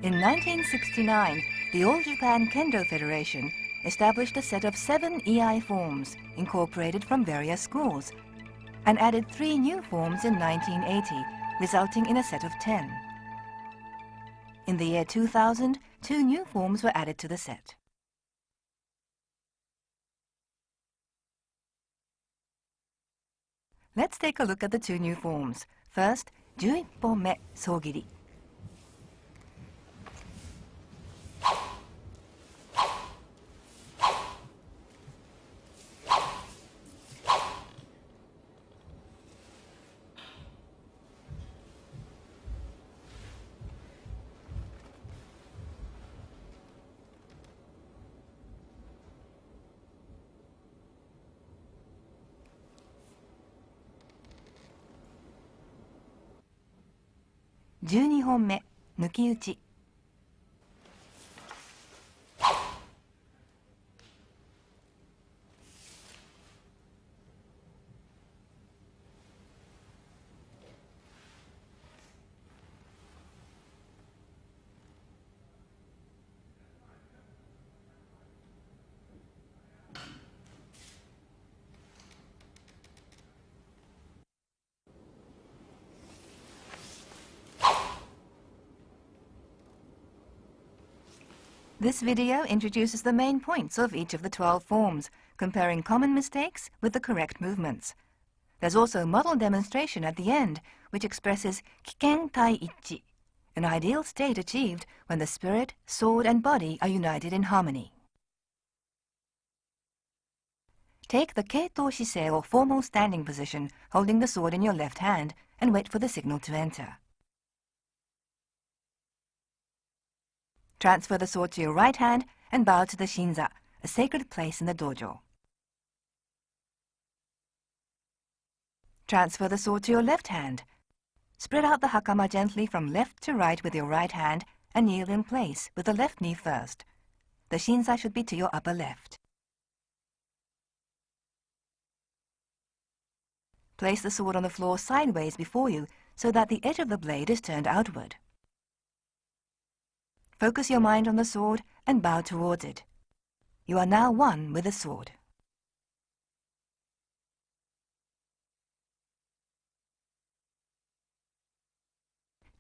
In 1969, the All Japan Kendo Federation established a set of 7 Iai forms incorporated from various schools and added 3 new forms in 1980, resulting in a set of 10. In the year 2000, 2 new forms were added to the set. Let's take a look at the 2 new forms. First, 11本目総切り. (12本目抜き打ち). This video introduces the main points of each of the 12 forms, comparing common mistakes with the correct movements. There's also a model demonstration at the end, which expresses kiken tai ichi, an ideal state achieved when the spirit, sword, and body are united in harmony. Take the keito shisei or formal standing position, holding the sword in your left hand, and wait for the signal to enter. Transfer the sword to your right hand and bow to the shinza, a sacred place in the dojo. Transfer the sword to your left hand. Spread out the hakama gently from left to right with your right hand and kneel in place with the left knee first. The shinza should be to your upper left. Place the sword on the floor sideways before you so that the edge of the blade is turned outward. Focus your mind on the sword and bow towards it. You are now one with the sword.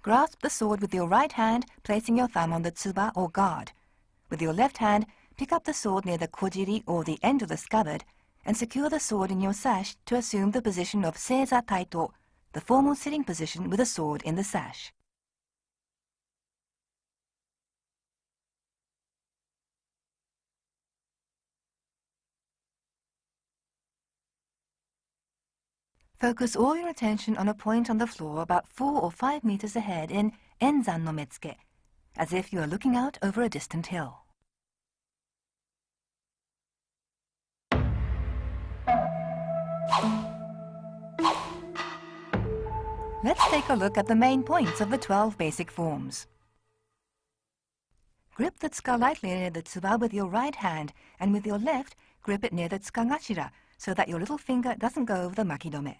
Grasp the sword with your right hand, placing your thumb on the tsuba or guard. With your left hand, pick up the sword near the kojiri or the end of the scabbard and secure the sword in your sash to assume the position of seiza taito, the formal sitting position with a sword in the sash. Focus all your attention on a point on the floor about 4 or 5 meters ahead in enzan no metsuke, as if you are looking out over a distant hill. Let's take a look at the main points of the 12 basic forms. Grip the tsuka lightly near the tsuba with your right hand, and with your left, grip it near the tsukagashira so that your little finger doesn't go over the makidome.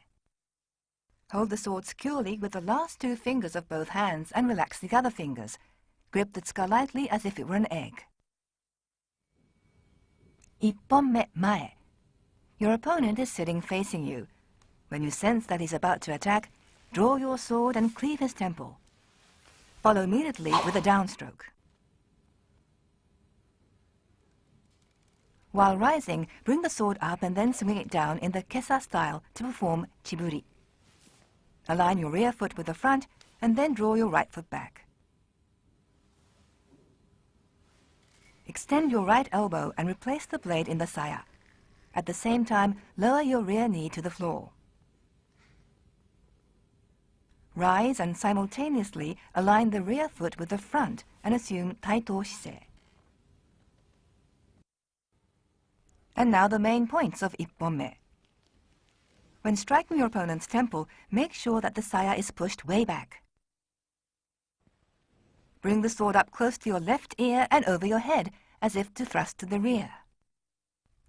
Hold the sword securely with the last 2 fingers of both hands and relax the other fingers. Grip the tsuka lightly as if it were an egg. 1本目前. Your opponent is sitting facing you. When you sense that he's about to attack, draw your sword and cleave his temple. Follow immediately with a downstroke. While rising, bring the sword up and then swing it down in the kesa style to perform chiburi. Align your rear foot with the front and then draw your right foot back. Extend your right elbow and replace the blade in the saya. At the same time, lower your rear knee to the floor. Rise and simultaneously align the rear foot with the front and assume taito shisei. And now the main points of 1本目. When striking your opponent's temple, make sure that the saya is pushed way back. Bring the sword up close to your left ear and over your head, as if to thrust to the rear.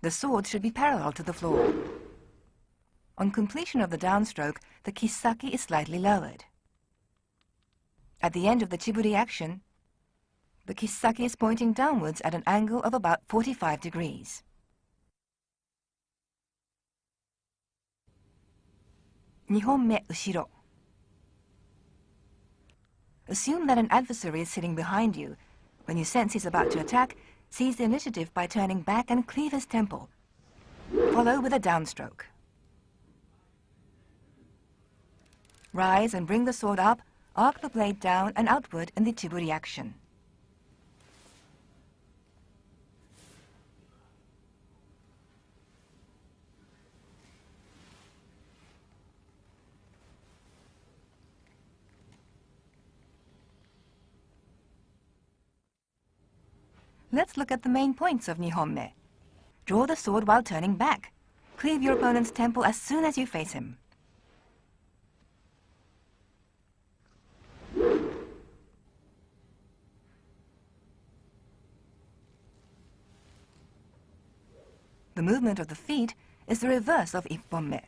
The sword should be parallel to the floor. On completion of the downstroke, the kisaki is slightly lowered. At the end of the chiburi action, The kisaki is pointing downwards at an angle of about 45 degrees. Nihonme ushiro. Assume that an adversary is sitting behind you. When you sense he's about to attack, seize the initiative by turning back and cleave his temple. Follow with a downstroke. Rise and bring the sword up, arc the blade down and outward in the chiburi action. Let's look at the main points of Nihonme. Draw the sword while turning back. Cleave your opponent's temple as soon as you face him. The movement of the feet is the reverse of ipponme.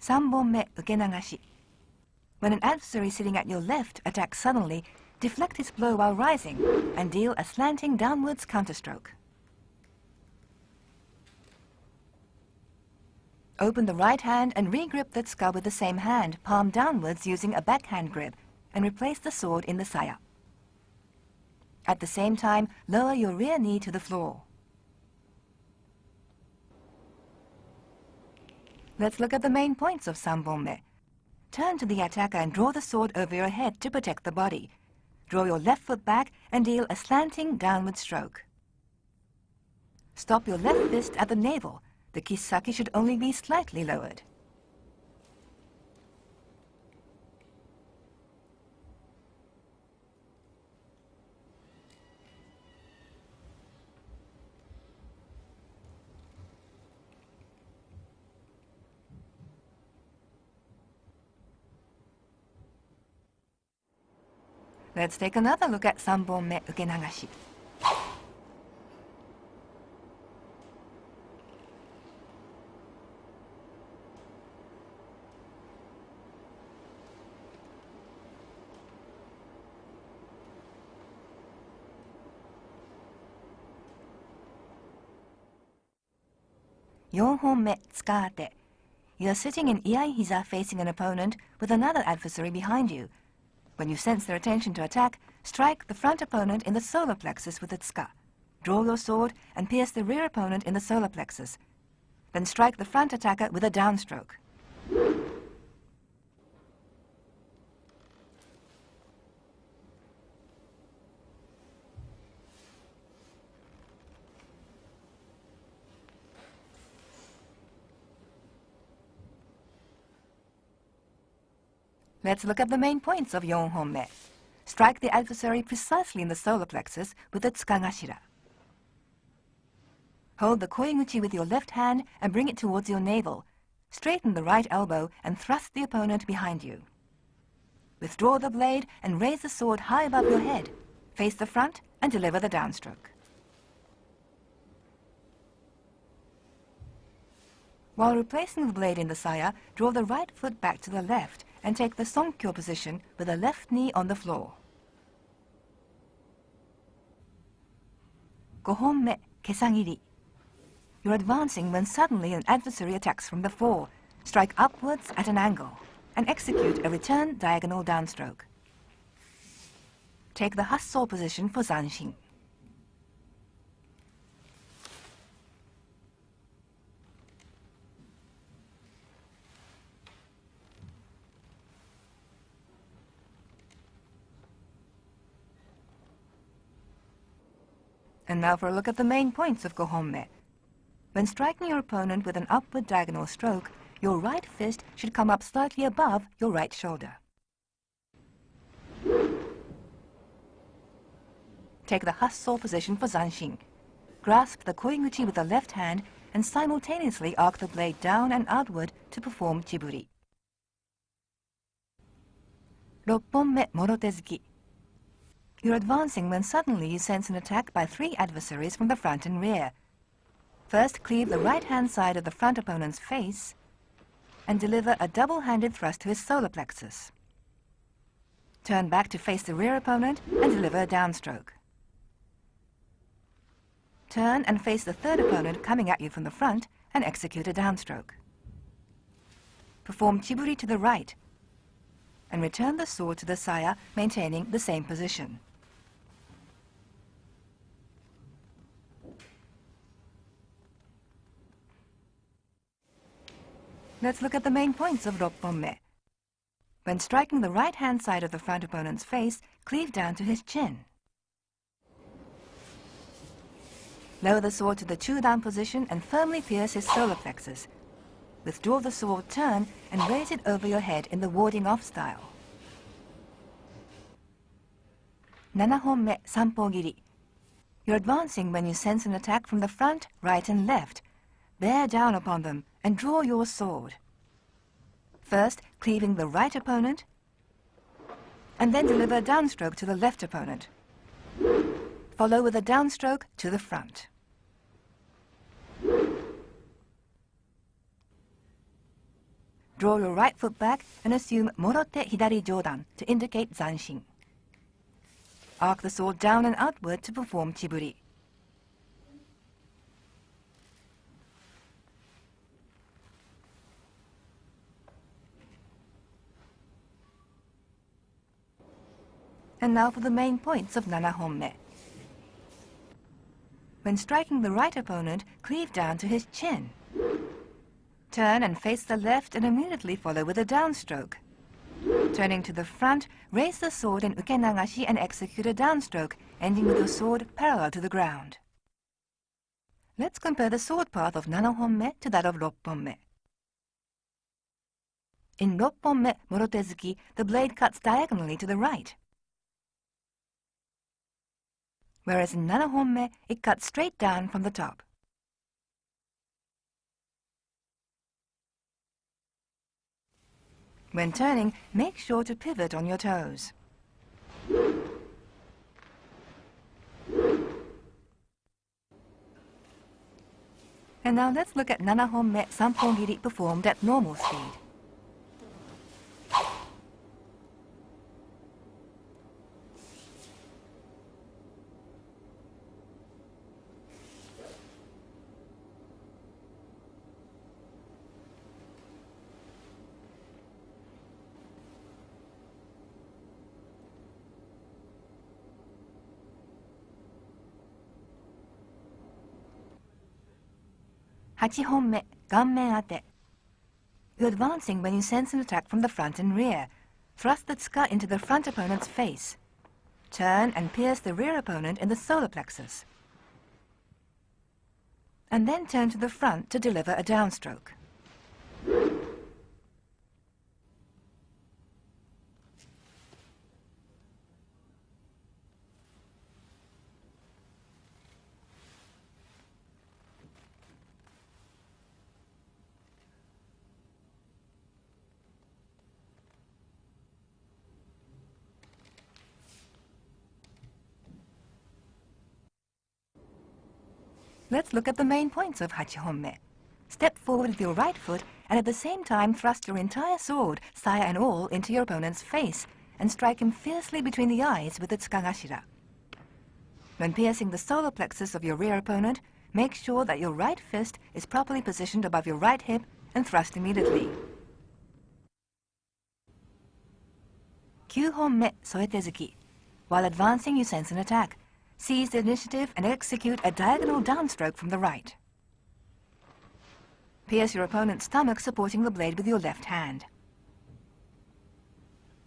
Sanbonme ukenagashi. When an adversary sitting at your left attacks suddenly, deflect his blow while rising and deal a slanting downwards counterstroke. Open the right hand and re-grip the tsuka with the same hand, palm downwards using a backhand grip, and replace the sword in the saya. At the same time, lower your rear knee to the floor. Let's look at the main points of sanbonme. Turn to the attacker and draw the sword over your head to protect the body. Draw your left foot back and deal a slanting downward stroke. Stop your left fist at the navel. The kisaki should only be slightly lowered. Let's take another look at sanbonme ukenagashi. Yonhonme tsukate. You are sitting in iai-hiza facing an opponent with another adversary behind you. When you sense their intention to attack, strike the front opponent in the solar plexus with the tsuka. Draw your sword and pierce the rear opponent in the solar plexus. Then strike the front attacker with a downstroke. Let's look at the main points of Yonhonme. Strike the adversary precisely in the solar plexus with the tsukagashira. Hold the koiguchi with your left hand and bring it towards your navel. Straighten the right elbow and thrust the opponent behind you. Withdraw the blade and raise the sword high above your head. Face the front and deliver the downstroke. While replacing the blade in the saya, draw the right foot back to the left and take the sonkyo position with the left knee on the floor. Gohonme kesagiri. You're advancing when suddenly an adversary attacks from before. Strike upwards at an angle and execute a return diagonal downstroke. Take the hasso position for zanshin. And now for a look at the main points of Gohonme. When striking your opponent with an upward diagonal stroke, your right fist should come up slightly above your right shoulder. Take the hasso position for zanshin. Grasp the koiguchi with the left hand and simultaneously arc the blade down and outward to perform chiburi. Ropponme morotezuki. You're advancing when suddenly you sense an attack by 3 adversaries from the front and rear. First, cleave the right-hand side of the front opponent's face and deliver a double-handed thrust to his solar plexus. Turn back to face the rear opponent and deliver a downstroke. Turn and face the third opponent coming at you from the front and execute a downstroke. Perform chiburi to the right and return the sword to the saya, maintaining the same position. Let's look at the main points of ropponme. When striking the right-hand side of the front opponent's face, cleave down to his chin. Lower the sword to the chudan position and firmly pierce his solar plexus. Withdraw the sword, turn, and raise it over your head in the warding-off style. 7本目三方切り. You're advancing when you sense an attack from the front, right, and left. Bear down upon them and draw your sword. First, cleaving the right opponent, and then deliver a downstroke to the left opponent. Follow with a downstroke to the front. Draw your right foot back and assume morotte hidari jodan to indicate zanshin. Arc the sword down and outward to perform chiburi. And now for the main points of 7本目. When striking the right opponent, cleave down to his chin. Turn and face the left and immediately follow with a downstroke. Turning to the front, raise the sword in ukenagashi and execute a downstroke, ending with your sword parallel to the ground. Let's compare the sword path of 7本目 to that of 6本目. In 6本目 morotezuki, the blade cuts diagonally to the right. Whereas in 7本目, it cuts straight down from the top. When turning, make sure to pivot on your toes. And now let's look at 7本目三本切り performed at normal speed. Hachi honme, ganmen ate. You're advancing when you sense an attack from the front and rear. Thrust the tsuka into the front opponent's face. Turn and pierce the rear opponent in the solar plexus. And then turn to the front to deliver a downstroke. Let's look at the main points of hachi honme. Step forward with your right foot and at the same time thrust your entire sword, saya and all, into your opponent's face and strike him fiercely between the eyes with the tsukagashira. When piercing the solar plexus of your rear opponent, make sure that your right fist is properly positioned above your right hip and thrust immediately. 9本目添え手突き. While advancing, you sense an attack. Seize the initiative and execute a diagonal downstroke from the right. Pierce your opponent's stomach, supporting the blade with your left hand.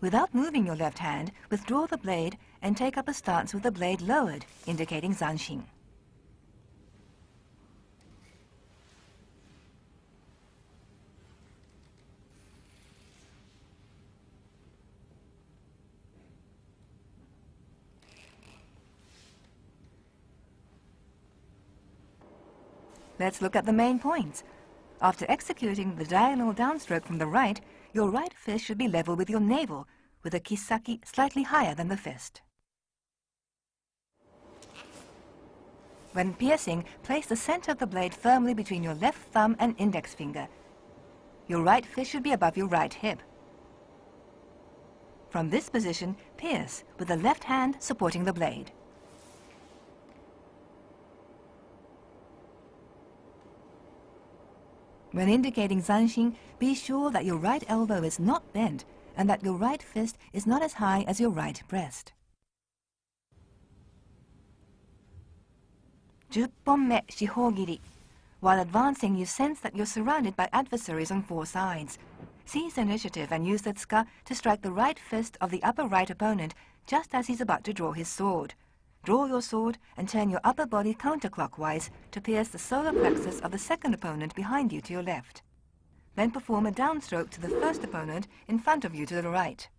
Without moving your left hand, withdraw the blade and take up a stance with the blade lowered, indicating zanshin. Let's look at the main points. After executing the diagonal downstroke from the right, your right fist should be level with your navel, with a kisaki slightly higher than the fist. When piercing, place the center of the blade firmly between your left thumb and index finger. your right fist should be above your right hip. From this position, pierce with the left hand supporting the blade. When indicating zanshin, be sure that your right elbow is not bent and that your right fist is not as high as your right breast. 10本目、四方切り. While advancing, you sense that you're surrounded by adversaries on four sides. Seize initiative and use the tsuka to strike the right fist of the upper right opponent just as he's about to draw his sword. Draw your sword and turn your upper body counterclockwise to pierce the solar plexus of the second opponent behind you to your left. Then perform a downstroke to the first opponent in front of you to the right.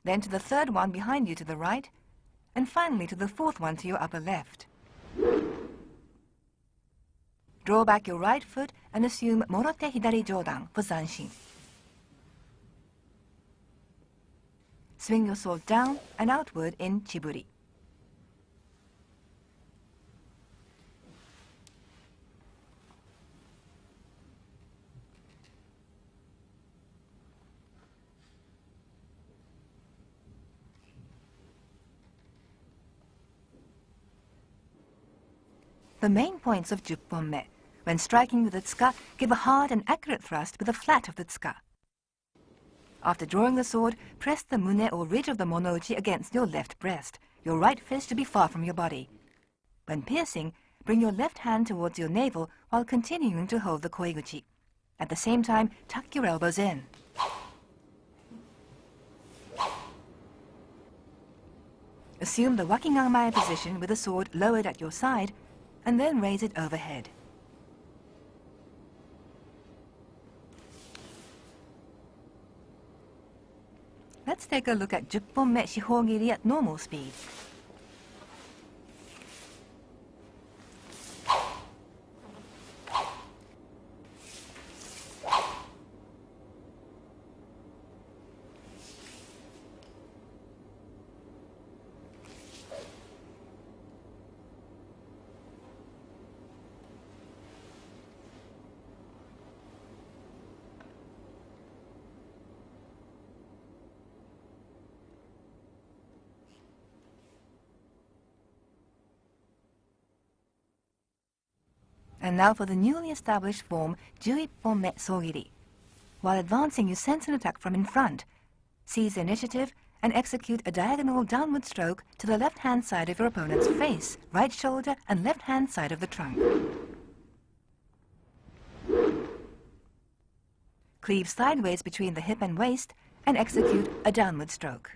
Then to the third one behind you to the right, and finally to the fourth one to your upper left. Draw back your right foot and assume morote hidari jodan for zanshin. Swing your sword down and outward in chiburi. The main points of 10本目. When striking with the tsuka, give a hard and accurate thrust with the flat of the tsuka. After drawing the sword, press the mune or ridge of the monouchi against your left breast, your right fist to be far from your body. When piercing, bring your left hand towards your navel while continuing to hold the koiguchi. At the same time, tuck your elbows in. Assume the wakiganmae position with the sword lowered at your side, and then raise it overhead. Let's take a look at 10本目四方切り at normal speed. And now for the newly established form 11本目総切り. While advancing, you sense an attack from in front. Seize initiative and execute a diagonal downward stroke to the left-hand side of your opponent's face, right shoulder, and left-hand side of the trunk. Cleave sideways between the hip and waist and execute a downward stroke.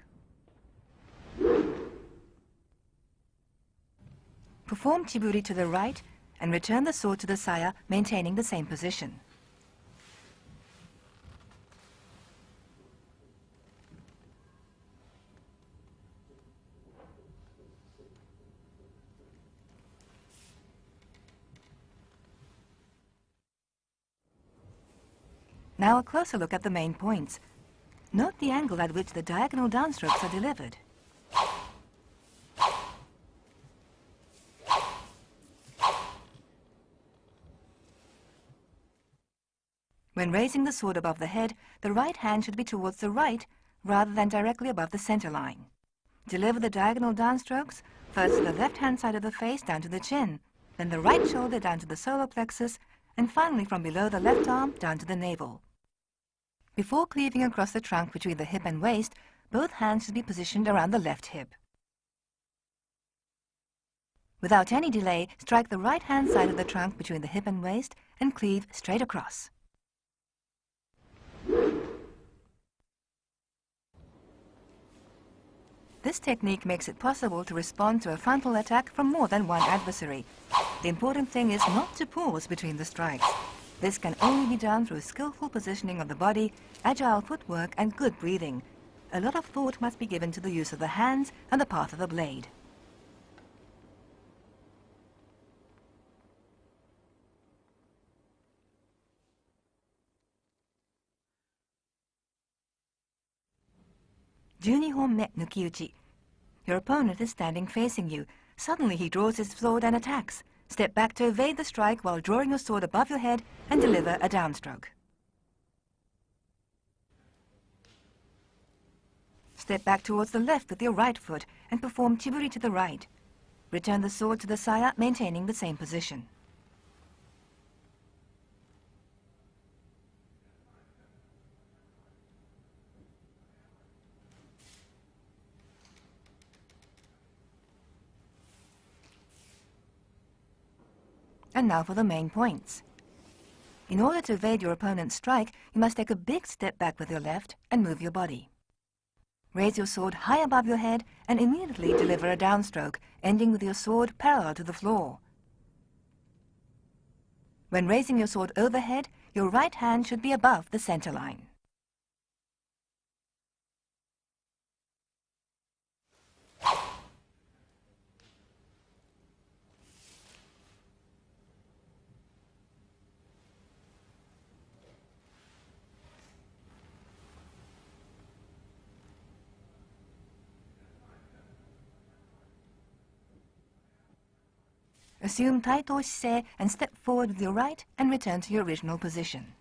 Perform chiburi to the right and return the sword to the saya, maintaining the same position. Now a closer look at the main points. Note the angle at which the diagonal downstrokes are delivered. When raising the sword above the head, the right hand should be towards the right rather than directly above the center line. Deliver the diagonal downstrokes, first to the left-hand side of the face down to the chin, then the right shoulder down to the solar plexus, and finally from below the left arm down to the navel. Before cleaving across the trunk between the hip and waist, both hands should be positioned around the left hip. Without any delay, strike the right-hand side of the trunk between the hip and waist and cleave straight across. This technique makes it possible to respond to a frontal attack from more than one adversary. The important thing is not to pause between the strikes. This can only be done through skillful positioning of the body, agile footwork, and good breathing. A lot of thought must be given to the use of the hands and the path of the blade. Your opponent is standing facing you. Suddenly he draws his sword and attacks. Step back to evade the strike while drawing your sword above your head and deliver a downstroke. Step back towards the left with your right foot and perform chiburi to the right. Return the sword to the saya, maintaining the same position. And now for the main points. In order to evade your opponent's strike, you must take a big step back with your left and move your body. Raise your sword high above your head and immediately deliver a downstroke, ending with your sword parallel to the floor. When raising your sword overhead, your right hand should be above the center line. Assume taito shise and step forward with your right and return to your original position.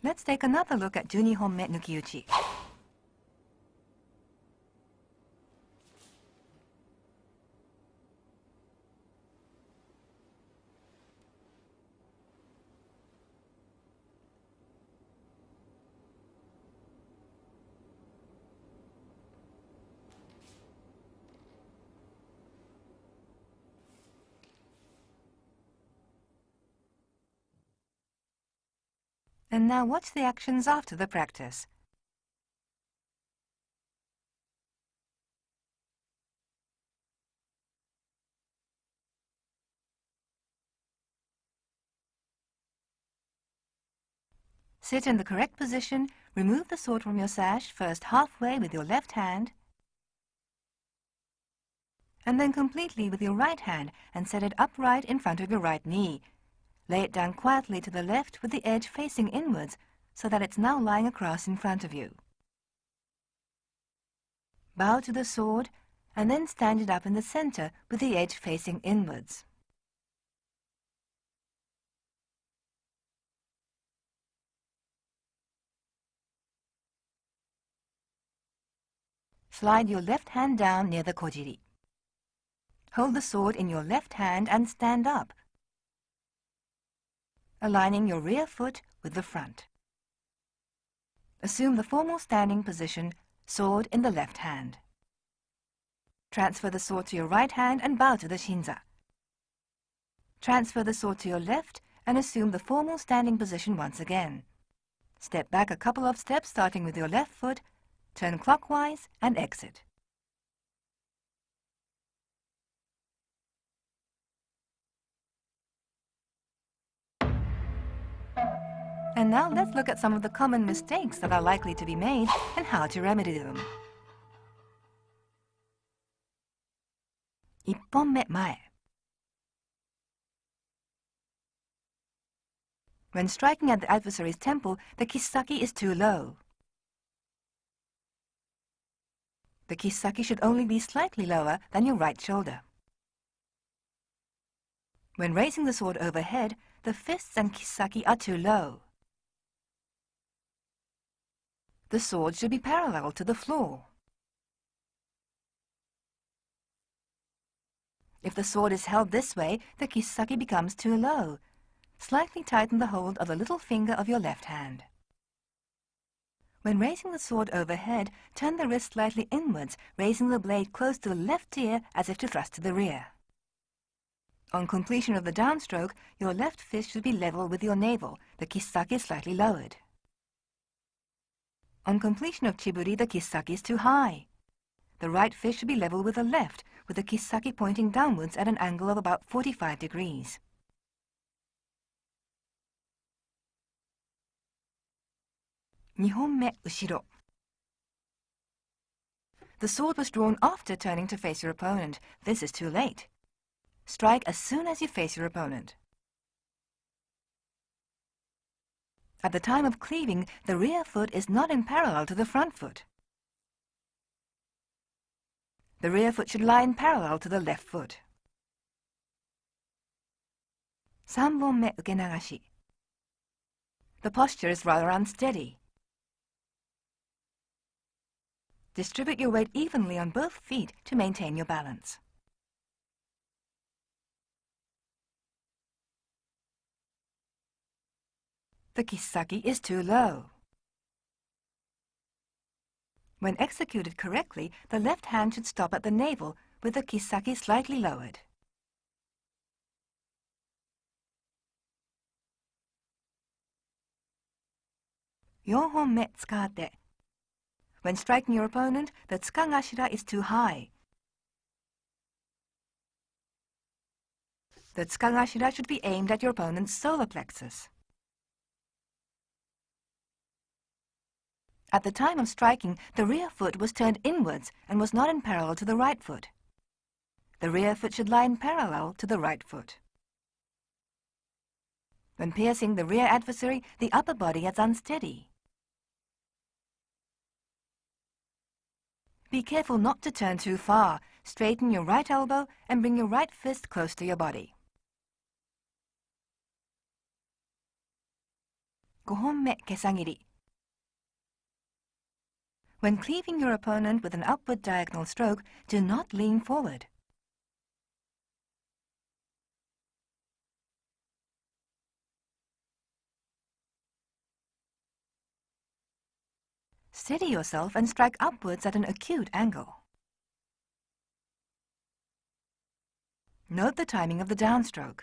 Let's take another look at 12本目抜き打ち. And now watch the actions after the practice. Sit in the correct position, remove the sword from your sash, first halfway with your left hand, and then completely with your right hand, and set it upright in front of your right knee. Lay it down quietly to the left with the edge facing inwards, so that it's now lying across in front of you. Bow to the sword, and then stand it up in the center with the edge facing inwards. Slide your left hand down near the kojiri. Hold the sword in your left hand and stand up, aligning your rear foot with the front. Assume the formal standing position, sword in the left hand. Transfer the sword to your right hand and bow to the shinza. Transfer the sword to your left and assume the formal standing position once again. Step back a couple of steps starting with your left foot, turn clockwise and exit. And now let's look at some of the common mistakes that are likely to be made and how to remedy them. 1本目前. When striking at the adversary's temple, the kisaki is too low. The kisaki should only be slightly lower than your right shoulder. When raising the sword overhead, the fists and kisaki are too low. The sword should be parallel to the floor. If the sword is held this way, the kisaki becomes too low. Slightly tighten the hold of the little finger of your left hand. When raising the sword overhead, turn the wrist slightly inwards, raising the blade close to the left ear as if to thrust to the rear. On completion of the downstroke, your left fist should be level with your navel, the kisaki slightly lowered. On completion of chiburi, the kisaki is too high. The right fist should be level with the left, with the kisaki pointing downwards at an angle of about 45 degrees. The sword was drawn after turning to face your opponent. This is too late. Strike as soon as you face your opponent. At the time of cleaving, the rear foot is not in parallel to the front foot. The rear foot should lie in parallel to the left foot. 3本目受け流し. The posture is rather unsteady. Distribute your weight evenly on both feet to maintain your balance. The kisaki is too low. When executed correctly, the left hand should stop at the navel with the kisaki slightly lowered. Yonhonme tsukate. When striking your opponent, the tsukagashira is too high. The tsukagashira should be aimed at your opponent's solar plexus. At the time of striking, the rear foot was turned inwards and was not in parallel to the right foot. The rear foot should lie in parallel to the right foot. When piercing the rear adversary, the upper body is unsteady. Be careful not to turn too far. Straighten your right elbow and bring your right fist close to your body. 5本目、けさ切り. When cleaving your opponent with an upward diagonal stroke, do not lean forward. Steady yourself and strike upwards at an acute angle. Note the timing of the downstroke.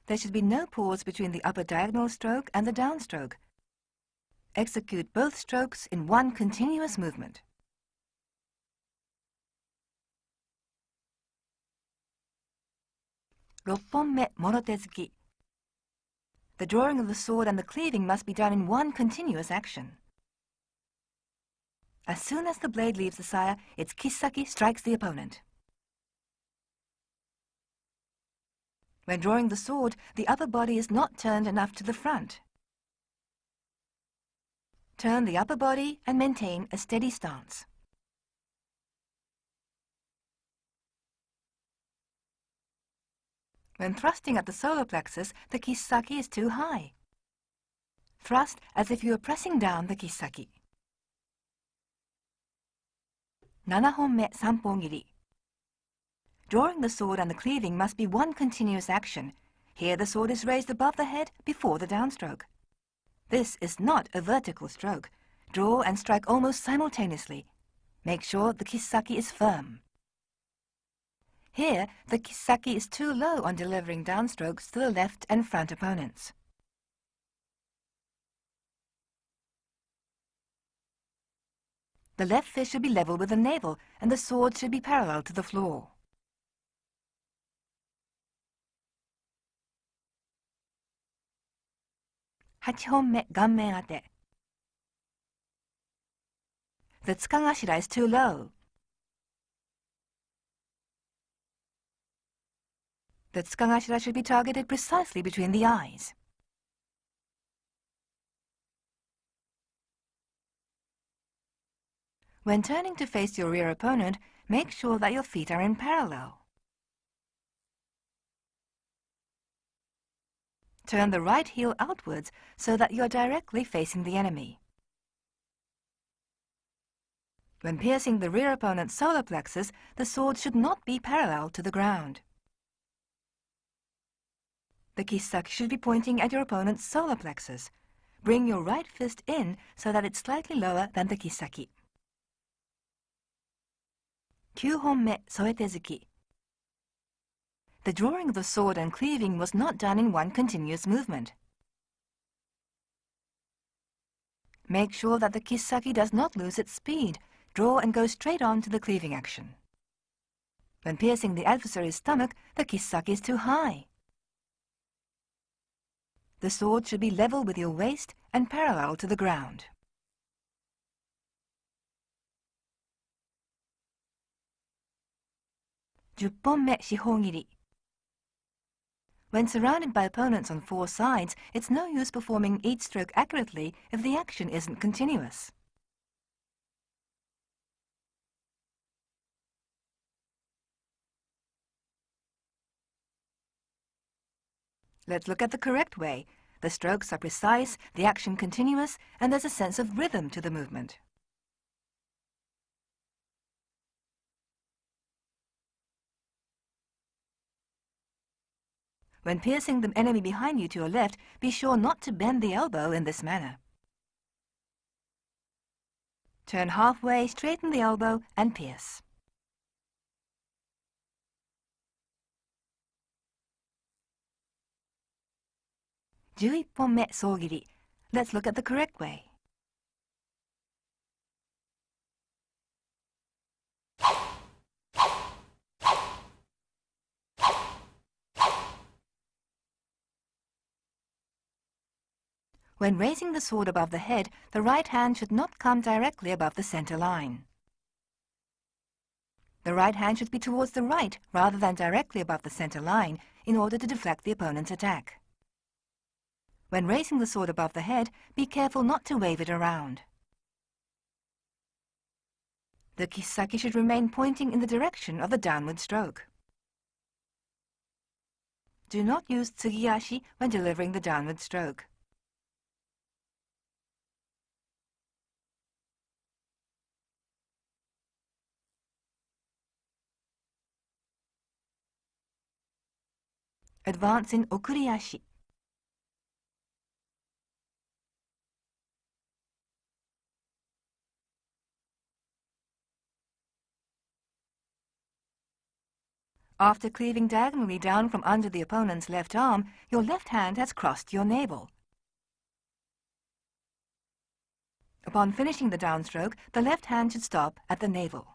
There should be no pause between the upper diagonal stroke and the downstroke. Execute both strokes in one continuous movement. The drawing of the sword and the cleaving must be done in one continuous action. As soon as the blade leaves the saya, its kisaki strikes the opponent. When drawing the sword, the upper body is not turned enough to the front. Turn the upper body and maintain a steady stance. When thrusting at the solar plexus, the kisaki is too high. Thrust as if you are pressing down the kisaki. 7本目、3本切り. Drawing the sword and the cleaving must be one continuous action. Here the sword is raised above the head before the downstroke. This is not a vertical stroke. Draw and strike almost simultaneously. Make sure the kisaki is firm. Here, the kisaki is too low on delivering downstrokes to the left and front opponents. The left fist should be level with the navel, and the sword should be parallel to the floor. The tsukagashira is too low. The tsukagashira should be targeted precisely between the eyes. When turning to face your rear opponent, make sure that your feet are in parallel. Turn the right heel outwards so that you are directly facing the enemy. When piercing the rear opponent's solar plexus, the sword should not be parallel to the ground. The kisaki should be pointing at your opponent's solar plexus. Bring your right fist in so that it's slightly lower than the kisaki. 9本目、添え手突き. The drawing of the sword and cleaving was not done in one continuous movement. Make sure that the kisaki does not lose its speed. Draw and go straight on to the cleaving action. When piercing the adversary's stomach, the kisaki is too high. The sword should be level with your waist and parallel to the ground. 10本目、四方切り. When surrounded by opponents on four sides, it's no use performing each stroke accurately if the action isn't continuous. Let's look at the correct way. The strokes are precise, the action continuous, and there's a sense of rhythm to the movement. When piercing the enemy behind you to your left, be sure not to bend the elbow in this manner. Turn halfway, straighten the elbow, and pierce. "11 本目総切り. Let's look at the correct way. When raising the sword above the head, the right hand should not come directly above the center line. The right hand should be towards the right rather than directly above the center line in order to deflect the opponent's attack. When raising the sword above the head, be careful not to wave it around. The kisaki should remain pointing in the direction of the downward stroke. Do not use tsugiashi when delivering the downward stroke. Advance in okuriashi. After cleaving diagonally down from under the opponent's left arm, your left hand has crossed your navel. Upon finishing the downstroke, the left hand should stop at the navel.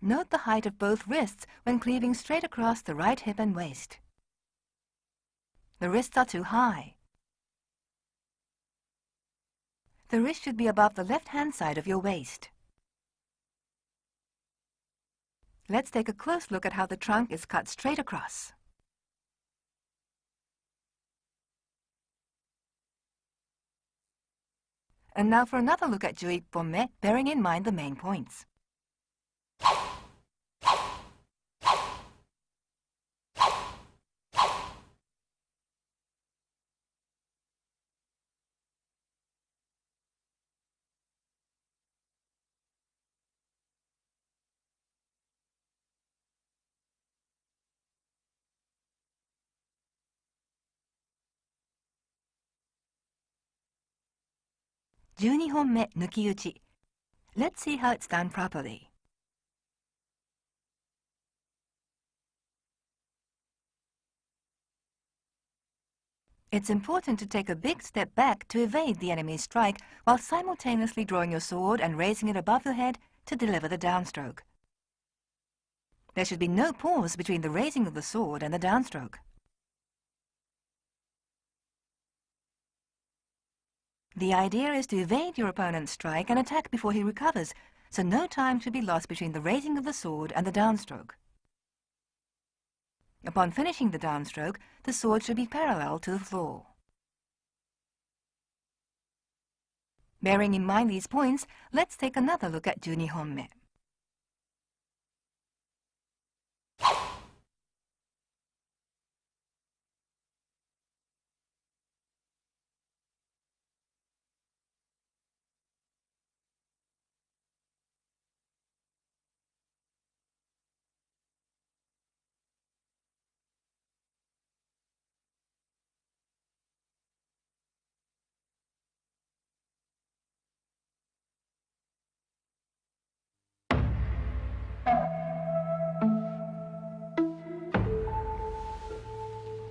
Note the height of both wrists when cleaving straight across the right hip and waist. The wrists are too high. The wrist should be above the left-hand side of your waist. Let's take a close look at how the trunk is cut straight across. And now for another look at 11本目, bearing in mind the main points. "12本目抜き打ち. Let's see how it's done properly. It's important to take a big step back to evade the enemy's strike while simultaneously drawing your sword and raising it above your head to deliver the downstroke. There should be no pause between the raising of the sword and the downstroke. The idea is to evade your opponent's strike and attack before he recovers, so no time should be lost between the raising of the sword and the downstroke. Upon finishing the downstroke, the sword should be parallel to the floor. Bearing in mind these points, let's take another look at 12本目.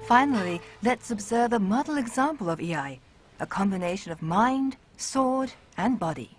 Finally, let's observe a model example of Iai, a combination of mind, sword, and body.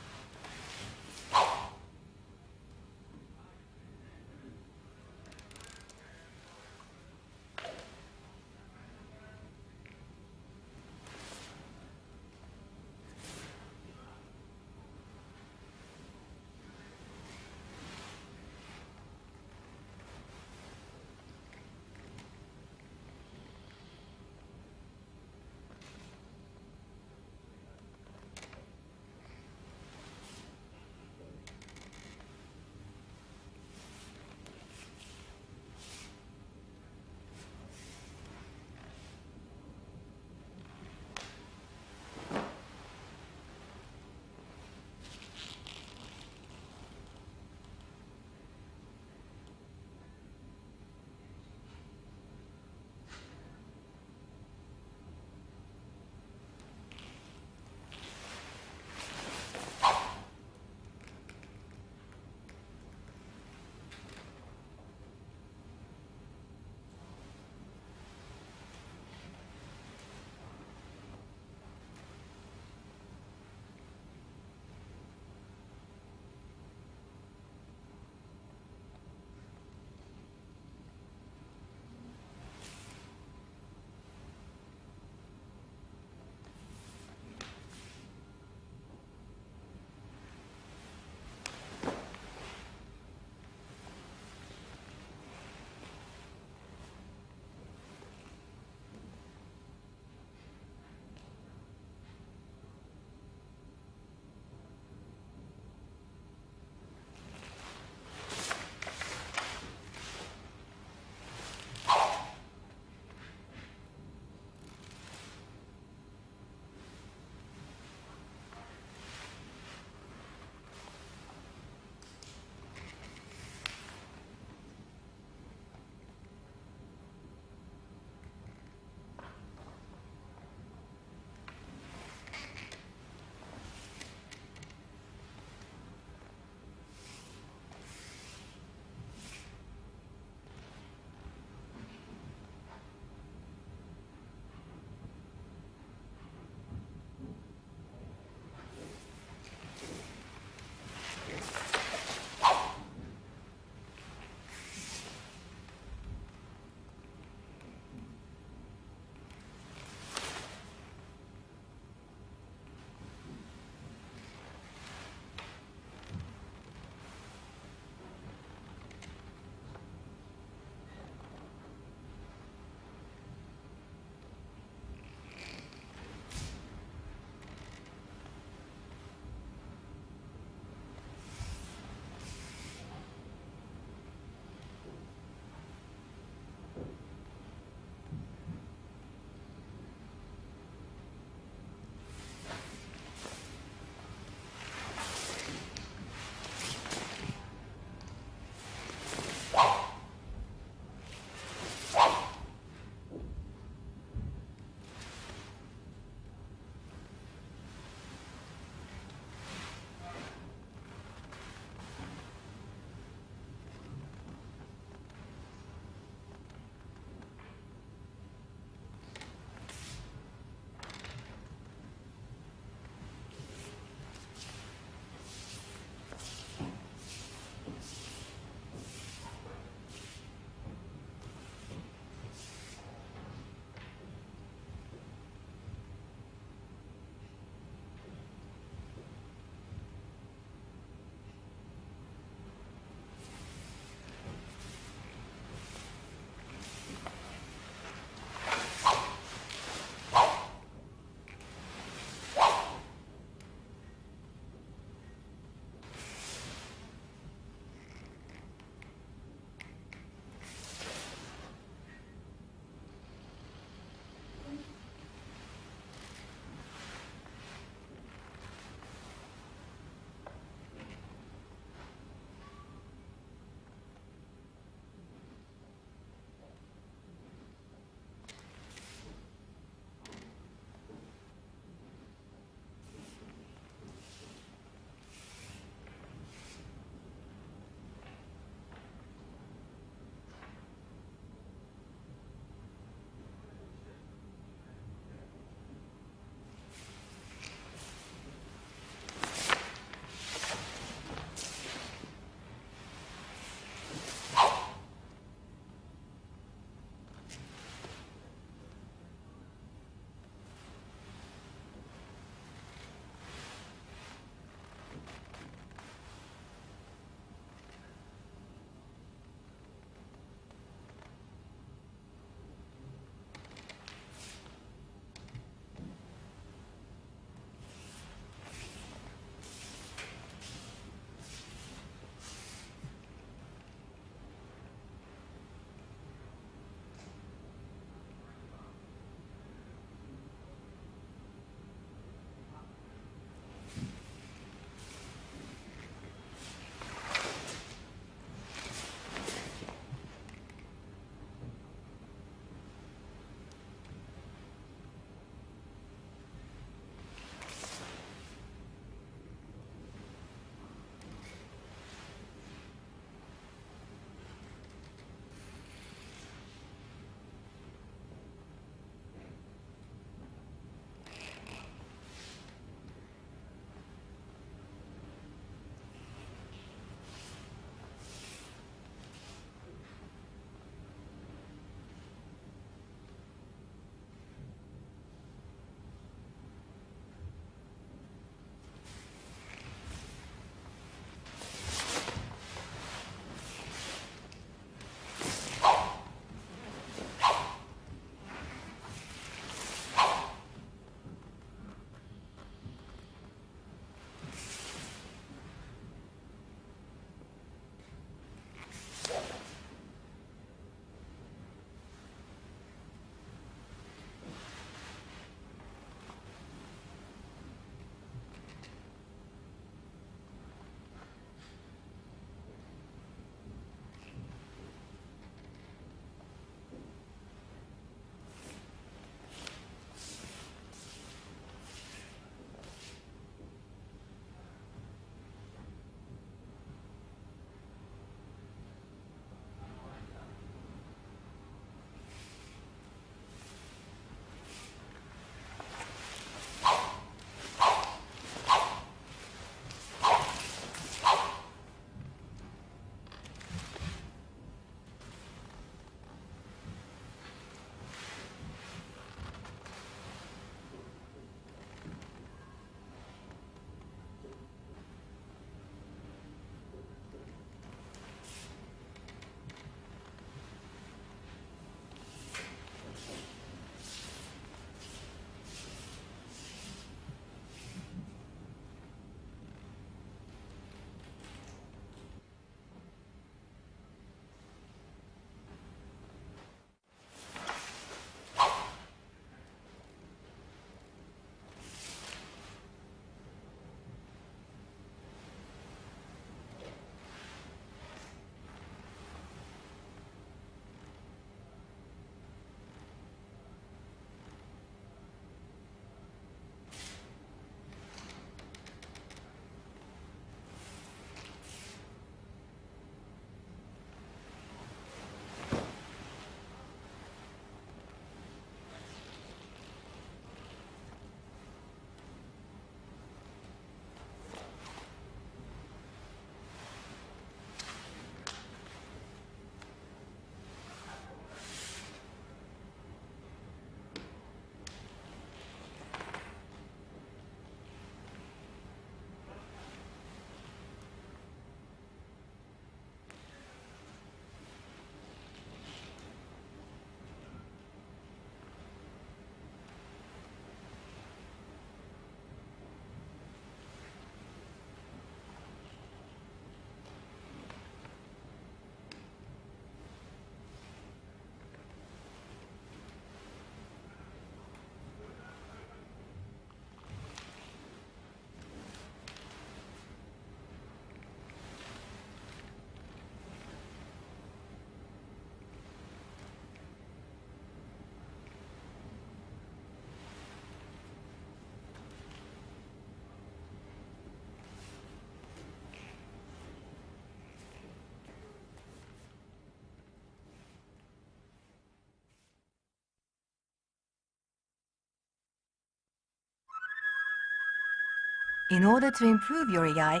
In order to improve your Iai,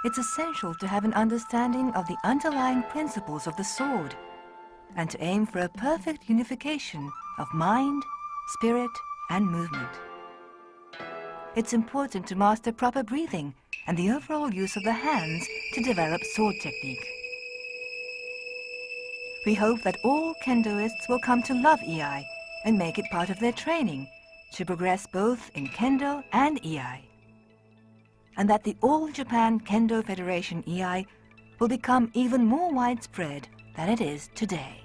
it's essential to have an understanding of the underlying principles of the sword and to aim for a perfect unification of mind, spirit, and movement. It's important to master proper breathing and the overall use of the hands to develop sword technique. We hope that all Kendoists will come to love Iai and make it part of their training to progress both in Kendo and Iai, and that the All Japan Kendo Federation Iai will become even more widespread than it is today.